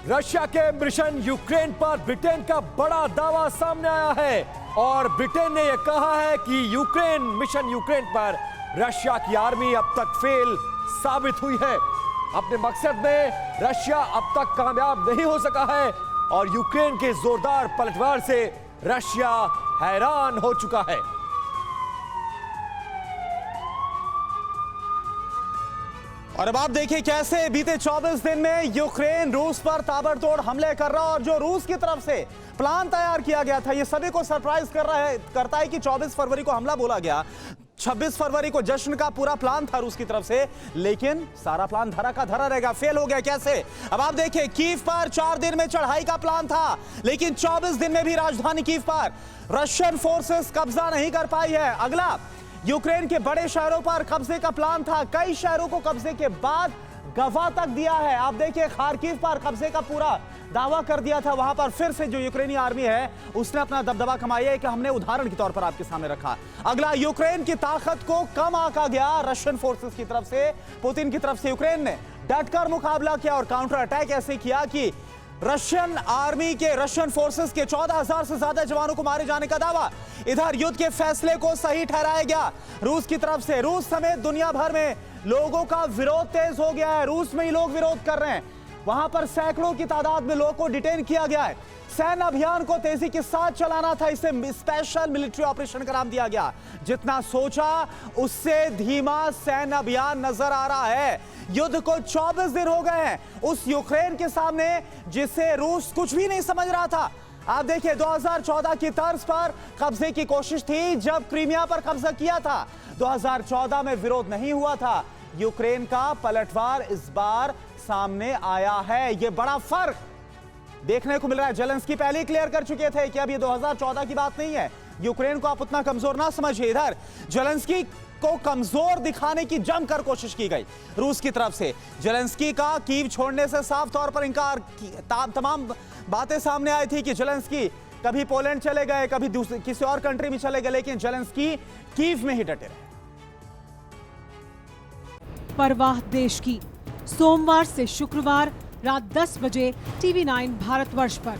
Russia के mission Ukraine पर Britain का बड़ा दावा सामने आया है और ब्रिटेन ने यह कहा है कि मिशन यूक्रेन पर रशिया की आर्मी अब तक फेल साबित हुई है। अपने मकसद में रशिया अब तक कामयाब नहीं हो सका है और यूक्रेन के जोरदार पलटवार से रशिया हैरान हो चुका है। और अब आप देखिए कैसे बीते 24 दिन में यूक्रेन रूस पर ताबड़तोड़ हमले कर रहा है और जो रूस की तरफ से प्लान तैयार किया गया था ये सभी को सरप्राइज करता है कि 24 फरवरी को हमला बोला गया, 26 फरवरी को जश्न का पूरा प्लान था रूस की तरफ से, लेकिन सारा प्लान धरा का धरा रहेगा, फेल हो गया। कैसे? अब आप देखिए कीव पर 4 दिन में चढ़ाई का प्लान था, लेकिन 24 दिन में भी राजधानी कीव पर रशियन फोर्सेस कब्जा नहीं कर पाई है। अगला यूक्रेन के बड़े शहरों पर कब्जे का प्लान था, कई शहरों को कब्जे के बाद गवाह तक दिया है। आप देखिए खार्किव पर कब्जे का पूरा दावा कर दिया था, वहां पर फिर से जो यूक्रेनी आर्मी है उसने अपना दबदबा कमाया है कि हमने उदाहरण के तौर पर आपके सामने रखा। अगला यूक्रेन की ताकत को कम आंका गया रशियन फोर्सेस की तरफ से, पुतिन की तरफ से यूक्रेन ने डटकर मुकाबला किया और काउंटर अटैक ऐसे किया कि रशियन फोर्सेस के 14,000 से ज्यादा जवानों को मारे जाने का दावा। इधर युद्ध के फैसले को सही ठहराया गया रूस की तरफ से। रूस समेत दुनिया भर में लोगों का विरोध तेज हो गया है, रूस में ही लोग विरोध कर रहे हैं, वहां पर सैकड़ों की तादाद में लोगों को डिटेन किया गया है। सैन्य अभियान को तेजी के साथ चलाना था, इसे स्पेशल मिलिट्री ऑपरेशन का नाम दिया गया। जितना सोचा उससे धीमा सैन्य अभियान नजर आ रहा है। युद्ध को 24 दिन हो गए हैं उस यूक्रेन के सामने जिसे रूस कुछ भी नहीं समझ रहा था। आप देखिए 2014 की तर्ज पर कब्जे की कोशिश थी जब क्रीमिया पर कब्जा किया था, 2014 में विरोध नहीं हुआ था। यूक्रेन का पलटवार इस बार सामने आया है, यह बड़ा फर्क देखने को मिल रहा है। जेलेंस्की पहले ही क्लियर कर चुके थे कि अब ये 2014 की बात नहीं है, यूक्रेन को आप उतना कमजोर ना समझिए। इधर जेलेंस्की को कमजोर दिखाने की जमकर कोशिश की गई रूस की तरफ से। जेलेंस्की का कीव छोड़ने से साफ तौर पर इनकार, तमाम बातें सामने आई थी कि जेलेंस्की कभी पोलैंड चले गए, कभी किसी और कंट्री में चले गए, लेकिन जेलेंस्की कीव में ही डटे रहे। परवाह देश की, सोमवार से शुक्रवार रात 10 बजे TV9 भारतवर्ष पर।